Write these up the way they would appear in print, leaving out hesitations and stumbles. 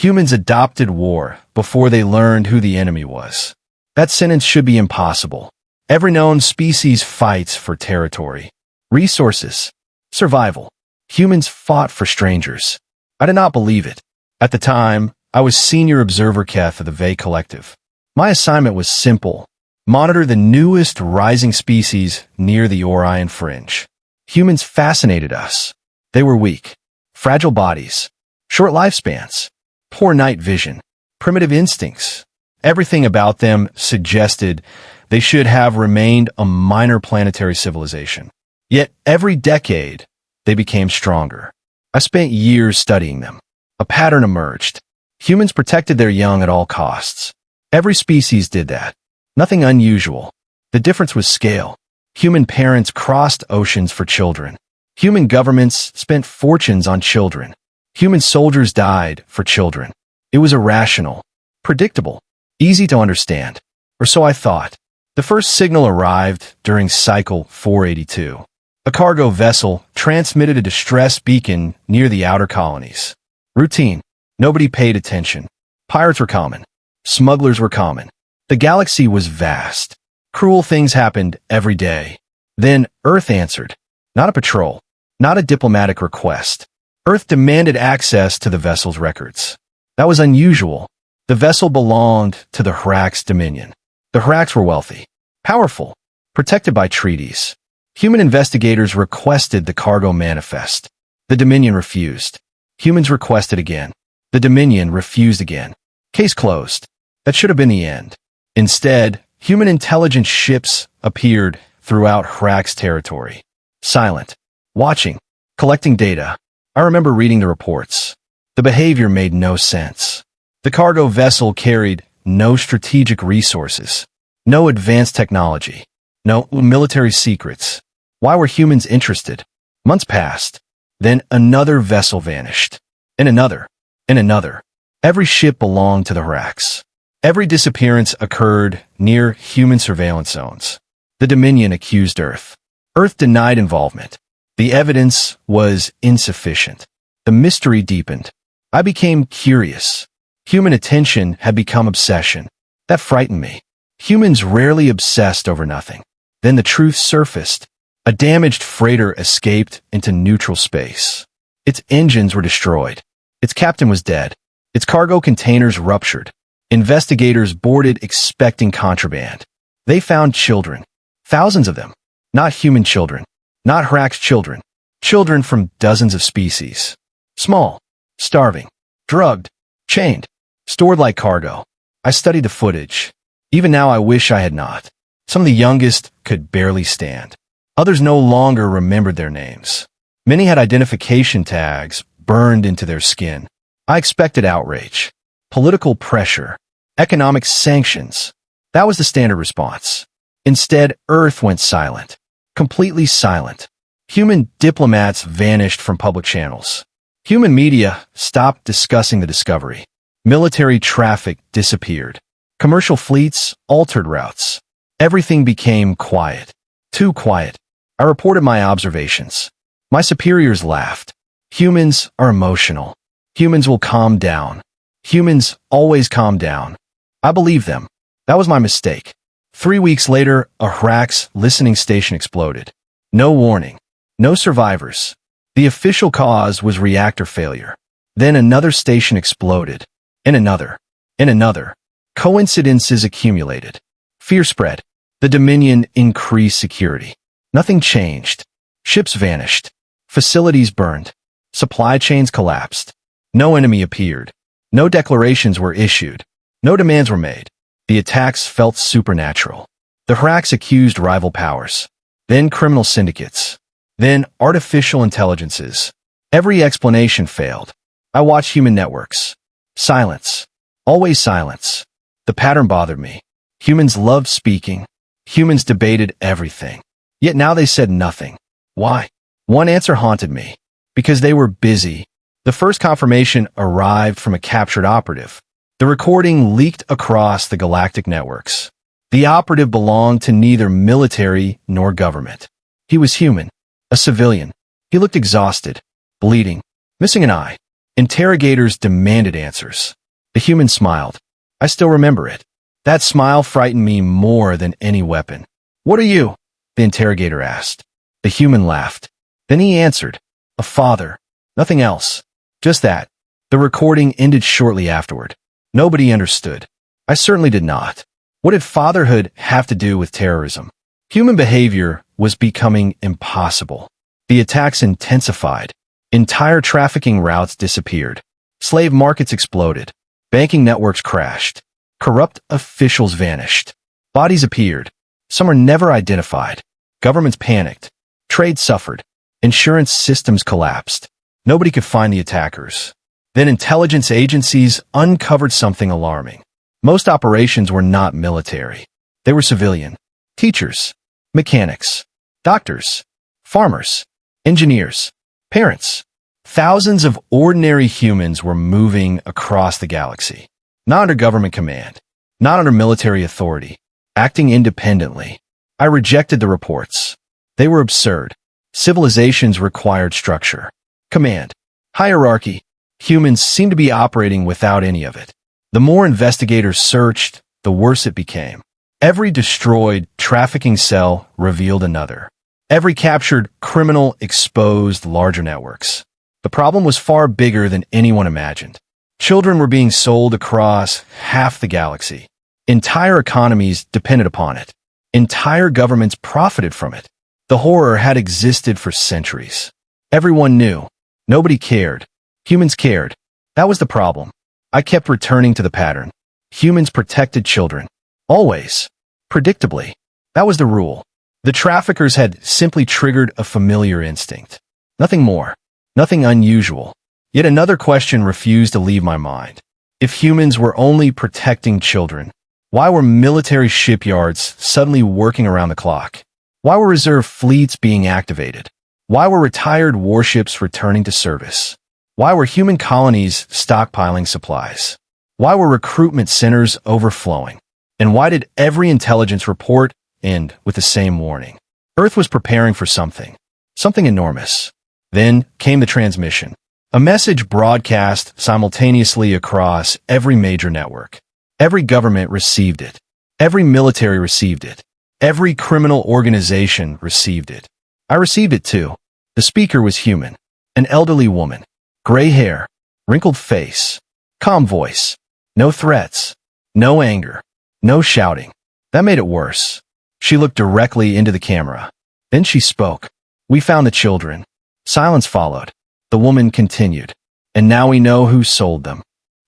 Humans adopted war before they learned who the enemy was. That sentence should be impossible. Every known species fights for territory, resources, survival. Humans fought for strangers. I did not believe it. At the time, I was senior observer Keth of the Vey Collective. My assignment was simple: monitor the newest rising species near the Orion Fringe. Humans fascinated us. They were weak, fragile bodies, short lifespans, poor night vision, primitive instincts. Everything about them suggested they should have remained a minor planetary civilization. Yet every decade, they became stronger. I spent years studying them. A pattern emerged. Humans protected their young at all costs. Every species did that. Nothing unusual. The difference was scale. Human parents crossed oceans for children. Human governments spent fortunes on children. Human soldiers died for children. It was irrational, predictable, easy to understand. Or so I thought. The first signal arrived during Cycle 482. A cargo vessel transmitted a distress beacon near the outer colonies. Routine. Nobody paid attention. Pirates were common. Smugglers were common. The galaxy was vast. Cruel things happened every day. Then Earth answered. Not a patrol. Not a diplomatic request. Earth demanded access to the vessel's records. That was unusual. The vessel belonged to the Hrax Dominion. The Hrax were wealthy, powerful, protected by treaties. Human investigators requested the cargo manifest. The Dominion refused. Humans requested again. The Dominion refused again. Case closed. That should have been the end. Instead, human intelligence ships appeared throughout Hrax territory. Silent. Watching. Collecting data. I remember reading the reports. The behavior made no sense. The cargo vessel carried no strategic resources, no advanced technology, no military secrets. Why were humans interested? Months passed. Then another vessel vanished. And another. And another. Every ship belonged to the Hrax. Every disappearance occurred near human surveillance zones. The Dominion accused Earth. Earth denied involvement. The evidence was insufficient. The mystery deepened. I became curious. Human attention had become obsession. That frightened me. Humans rarely obsessed over nothing. Then the truth surfaced. A damaged freighter escaped into neutral space. Its engines were destroyed. Its captain was dead. Its cargo containers ruptured. Investigators boarded expecting contraband. They found children. Thousands of them. Not human children. Not Hrax children. Children from dozens of species. Small. Starving. Drugged. Chained. Stored like cargo. I studied the footage. Even now I wish I had not. Some of the youngest could barely stand. Others no longer remembered their names. Many had identification tags burned into their skin. I expected outrage. Political pressure. Economic sanctions. That was the standard response. Instead, Earth went silent. Completely silent. Human diplomats vanished from public channels. Human media stopped discussing the discovery. Military traffic disappeared. Commercial fleets altered routes. Everything became quiet. Too quiet. I reported my observations. My superiors laughed. Humans are emotional. Humans will calm down. Humans always calm down. I believed them. That was my mistake. 3 weeks later, a Hrax listening station exploded. No warning. No survivors. The official cause was reactor failure. Then another station exploded. And another. And another. Coincidences accumulated. Fear spread. The Dominion increased security. Nothing changed. Ships vanished. Facilities burned. Supply chains collapsed. No enemy appeared. No declarations were issued. No demands were made. The attacks felt supernatural. The Hrax accused rival powers. Then criminal syndicates. Then artificial intelligences. Every explanation failed. I watched human networks. Silence. Always silence. The pattern bothered me. Humans loved speaking. Humans debated everything. Yet now they said nothing. Why? One answer haunted me. Because they were busy. The first confirmation arrived from a captured operative. The recording leaked across the galactic networks. The operative belonged to neither military nor government. He was human. A civilian. He looked exhausted. Bleeding. Missing an eye. Interrogators demanded answers. The human smiled. I still remember it. That smile frightened me more than any weapon. What are you? The interrogator asked. The human laughed. Then he answered. A father. Nothing else. Just that. The recording ended shortly afterward. Nobody understood. I certainly did not. What did fatherhood have to do with terrorism? Human behavior was becoming impossible. The attacks intensified. Entire trafficking routes disappeared. Slave markets exploded. Banking networks crashed. Corrupt officials vanished. Bodies appeared. Some are never identified. Governments panicked. Trade suffered. Insurance systems collapsed. Nobody could find the attackers. Then intelligence agencies uncovered something alarming. Most operations were not military. They were civilian. Teachers, mechanics, doctors, farmers, engineers, parents. Thousands of ordinary humans were moving across the galaxy. Not under government command. Not under military authority. Acting independently. I rejected the reports. They were absurd. Civilizations required structure, command, hierarchy. Humans seemed to be operating without any of it. The more investigators searched, the worse it became. Every destroyed trafficking cell revealed another. Every captured criminal exposed larger networks. The problem was far bigger than anyone imagined. Children were being sold across half the galaxy. Entire economies depended upon it. Entire governments profited from it. The horror had existed for centuries. Everyone knew. Nobody cared. Humans cared. That was the problem. I kept returning to the pattern. Humans protected children. Always. Predictably. That was the rule. The traffickers had simply triggered a familiar instinct. Nothing more. Nothing unusual. Yet another question refused to leave my mind. If humans were only protecting children, why were military shipyards suddenly working around the clock? Why were reserve fleets being activated? Why were retired warships returning to service? Why were human colonies stockpiling supplies? Why were recruitment centers overflowing? And why did every intelligence report end with the same warning? Earth was preparing for something. Something enormous. Then came the transmission. A message broadcast simultaneously across every major network. Every government received it. Every military received it. Every criminal organization received it. I received it too. The speaker was human. An elderly woman. Gray hair. Wrinkled face. Calm voice. No threats. No anger. No shouting. That made it worse. She looked directly into the camera. Then she spoke. We found the children. Silence followed. The woman continued. And now we know who sold them.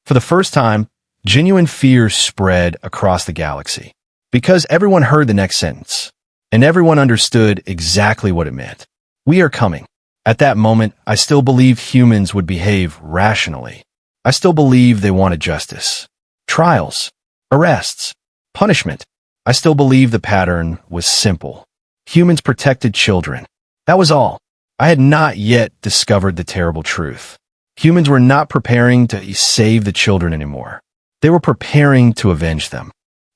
For the first time, genuine fear spread across the galaxy. Because everyone heard the next sentence. And everyone understood exactly what it meant. We are coming. At that moment, I still believed humans would behave rationally. I still believed they wanted justice. Trials. Arrests. Punishment. I still believed the pattern was simple. Humans protected children. That was all. I had not yet discovered the terrible truth. Humans were not preparing to save the children anymore. They were preparing to avenge them.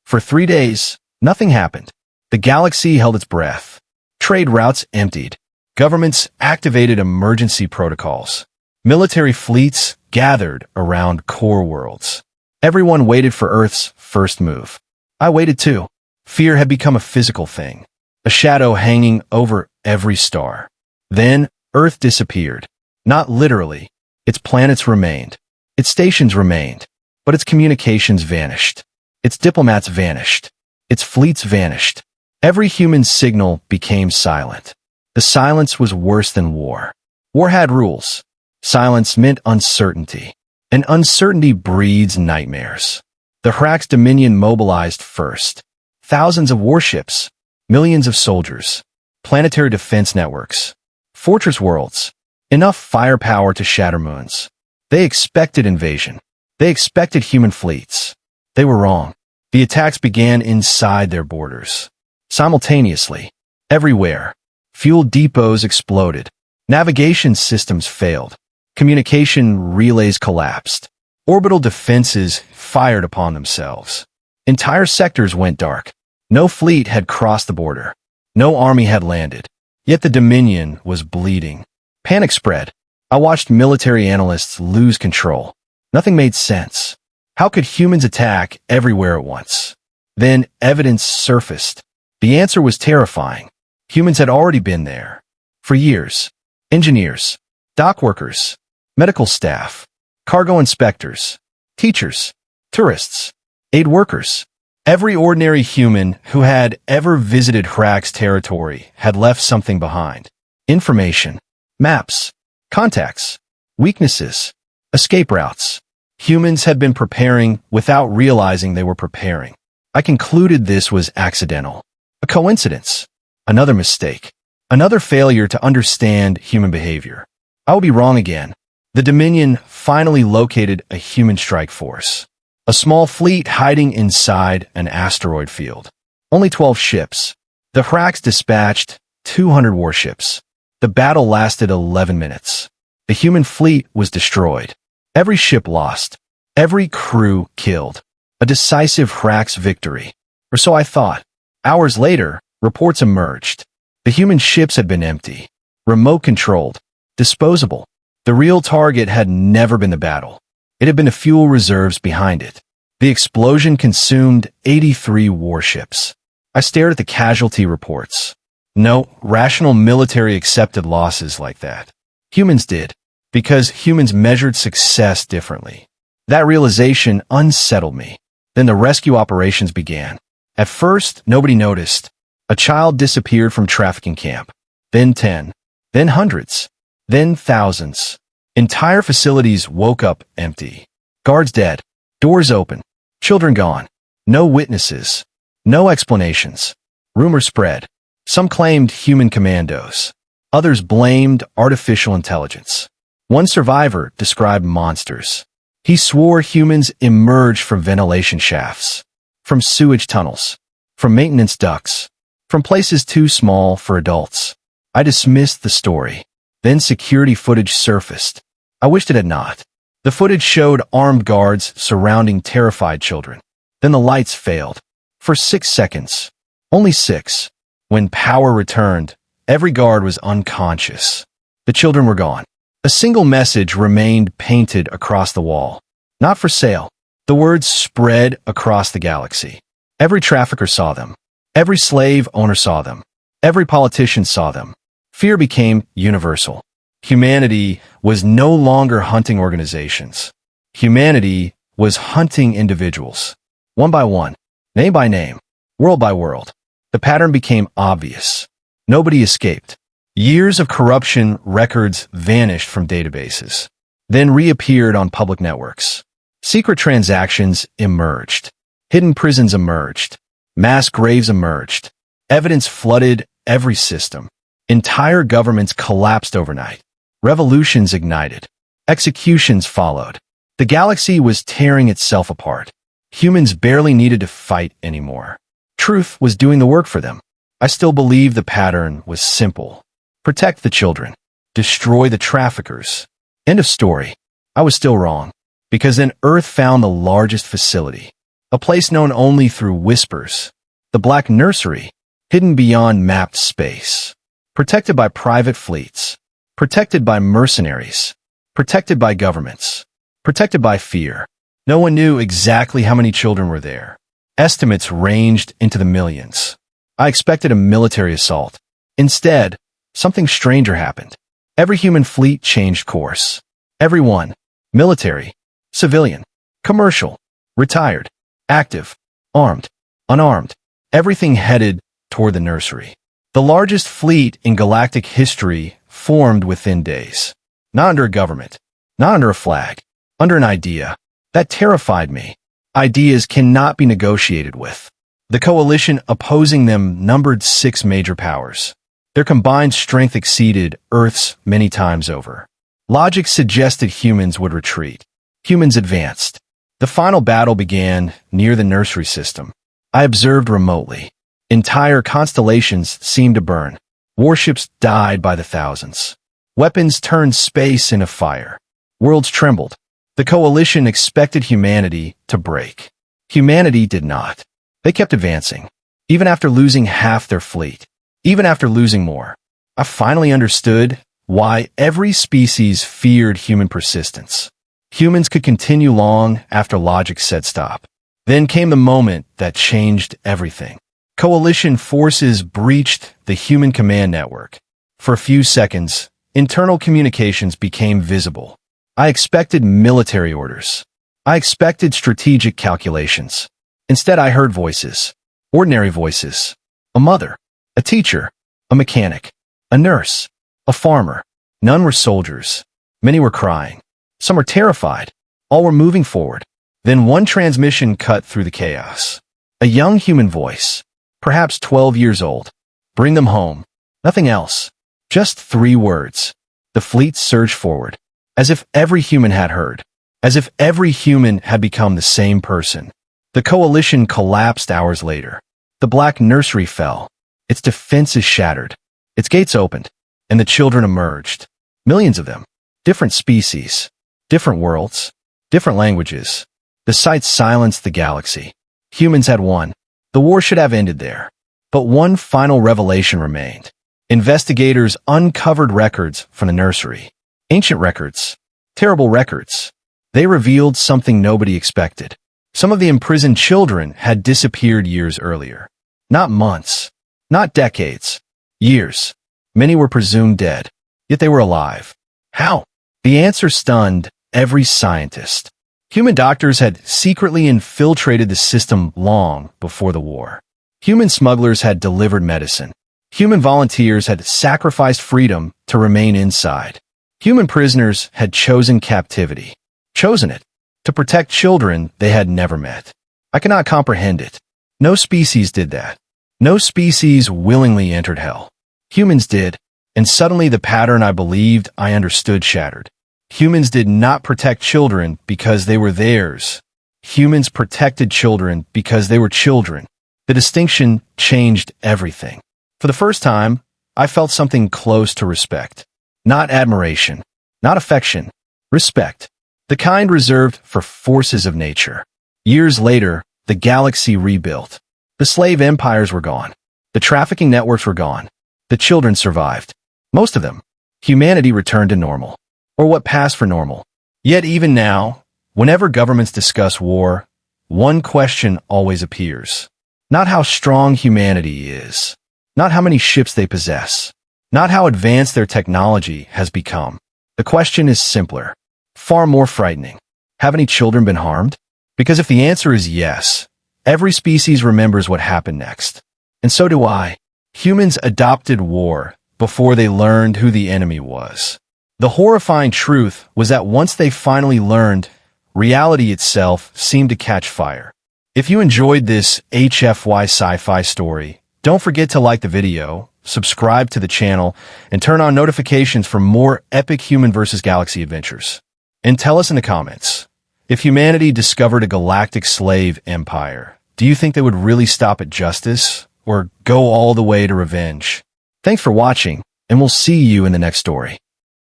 For 3 days, nothing happened. The galaxy held its breath. Trade routes emptied. Governments activated emergency protocols. Military fleets gathered around core worlds. Everyone waited for Earth's first move. I waited too. Fear had become a physical thing. A shadow hanging over every star. Then, Earth disappeared. Not literally. Its planets remained. Its stations remained. But its communications vanished. Its diplomats vanished. Its fleets vanished. Every human signal became silent. The silence was worse than war. War had rules. Silence meant uncertainty. And uncertainty breeds nightmares. The Hrax Dominion mobilized first. Thousands of warships. Millions of soldiers. Planetary defense networks. Fortress worlds. Enough firepower to shatter moons. They expected invasion. They expected human fleets. They were wrong. The attacks began inside their borders. Simultaneously. Everywhere. Fuel depots exploded. Navigation systems failed. Communication relays collapsed. Orbital defenses fired upon themselves. Entire sectors went dark. No fleet had crossed the border. No army had landed. Yet the Dominion was bleeding. Panic spread. I watched military analysts lose control. Nothing made sense. How could humans attack everywhere at once? Then evidence surfaced. The answer was terrifying. Humans had already been there. For years. Engineers, dock workers, medical staff, cargo inspectors, teachers, tourists, aid workers. Every ordinary human who had ever visited Hrack's territory had left something behind. Information, maps, contacts, weaknesses, escape routes. Humans had been preparing without realizing they were preparing. I concluded this was accidental. A coincidence. Another mistake. Another failure to understand human behavior. I will be wrong again. The Dominion finally located a human strike force. A small fleet hiding inside an asteroid field. Only 12 ships. The Hracks dispatched 200 warships. The battle lasted 11 minutes. The human fleet was destroyed. Every ship lost. Every crew killed. A decisive Hracks victory. Or so I thought. Hours later, reports emerged. The human ships had been empty. Remote-controlled. Disposable. The real target had never been the battle. It had been the fuel reserves behind it. The explosion consumed 83 warships. I stared at the casualty reports. No rational military accepted losses like that. Humans did, because humans measured success differently. That realization unsettled me. Then the rescue operations began. At first, nobody noticed. A child disappeared from trafficking camp. Then 10. Then hundreds. Then thousands. Entire facilities woke up empty. Guards dead. Doors open. Children gone. No witnesses. No explanations. Rumors spread. Some claimed human commandos. Others blamed artificial intelligence. One survivor described monsters. He swore humans emerged from ventilation shafts, from sewage tunnels, from maintenance ducts, from places too small for adults. I dismissed the story. Then security footage surfaced. I wished it had not. The footage showed armed guards surrounding terrified children. Then the lights failed. For 6 seconds. Only 6. When power returned, every guard was unconscious. The children were gone. A single message remained painted across the wall. Not for sale. The words spread across the galaxy. Every trafficker saw them. Every slave owner saw them. Every politician saw them. Fear became universal. Humanity was no longer hunting organizations. Humanity was hunting individuals. One by one, name by name, world by world. The pattern became obvious. Nobody escaped. Years of corruption records vanished from databases, then reappeared on public networks. Secret transactions emerged. Hidden prisons emerged. Mass graves emerged. Evidence flooded every system. Entire governments collapsed overnight. Revolutions ignited. Executions followed. The galaxy was tearing itself apart. Humans barely needed to fight anymore. Truth was doing the work for them. I still believe the pattern was simple. Protect the children. Destroy the traffickers. End of story. I was still wrong. Because then Earth found the largest facility. A place known only through whispers. The Black Nursery. Hidden beyond mapped space. Protected by private fleets. Protected by mercenaries. Protected by governments. Protected by fear. No one knew exactly how many children were there. Estimates ranged into the millions. I expected a military assault. Instead, something stranger happened. Every human fleet changed course. Everyone. Military. Civilian. Commercial. Retired. Active. Armed. Unarmed. Everything headed toward the nursery. The largest fleet in galactic history formed within days. Not under a government. Not under a flag. Under an idea. That terrified me. Ideas cannot be negotiated with. The coalition opposing them numbered 6 major powers. Their combined strength exceeded Earth's many times over. Logic suggested humans would retreat. Humans advanced. The final battle began near the nursery system. I observed remotely. Entire constellations seemed to burn. Warships died by the thousands. Weapons turned space into fire. Worlds trembled. The coalition expected humanity to break. Humanity did not. They kept advancing. Even after losing half their fleet. Even after losing more. I finally understood Why every species feared human persistence. Humans could continue long after logic said stop. Then came the moment that changed everything. Coalition forces breached the human command network. For a few seconds, internal communications became visible. I expected military orders. I expected strategic calculations. Instead, I heard voices. Ordinary voices. A mother. A teacher. A mechanic. A nurse. A farmer. None were soldiers. Many were crying. Some were terrified. All were moving forward. Then one transmission cut through the chaos. A young human voice. Perhaps 12 years old. Bring them home. Nothing else. Just 3 words. The fleet surged forward. As if every human had heard. As if every human had become the same person. The coalition collapsed hours later. The black nursery fell. Its defenses shattered. Its gates opened. And the children emerged. Millions of them. Different species. Different worlds. Different languages. The sight silenced the galaxy. Humans had won. The war should have ended there. But one final revelation remained. Investigators uncovered records from the nursery. Ancient records. Terrible records. They revealed something nobody expected. Some of the imprisoned children had disappeared years earlier. Not months. Not decades. Years. Many were presumed dead. Yet they were alive. How? The answer stunned every scientist. Human doctors had secretly infiltrated the system long before the war. Human smugglers had delivered medicine. Human volunteers had sacrificed freedom to remain inside. Human prisoners had chosen captivity. Chosen it. To protect children they had never met. I cannot comprehend it. No species did that. No species willingly entered hell. Humans did, and suddenly the pattern I believed I understood shattered. Humans did not protect children because they were theirs. Humans protected children because they were children. The distinction changed everything. For the first time, I felt something close to respect. Not admiration. Not affection. Respect. The kind reserved for forces of nature. Years later, the galaxy rebuilt. The slave empires were gone. The trafficking networks were gone. The children survived. Most of them. Humanity returned to normal. Or what passed for normal. Yet even now, whenever governments discuss war, one question always appears. Not how strong humanity is. Not how many ships they possess. Not how advanced their technology has become. The question is simpler. Far more frightening. Have any children been harmed? Because if the answer is yes, every species remembers what happened next. And so do I. Humans adopted war before they learned who the enemy was. The horrifying truth was that once they finally learned, reality itself seemed to catch fire. If you enjoyed this HFY sci-fi story, don't forget to like the video, subscribe to the channel, and turn on notifications for more epic human versus galaxy adventures. And tell us in the comments, if humanity discovered a galactic slave empire, do you think they would really stop at justice or go all the way to revenge? Thanks for watching, and we'll see you in the next story.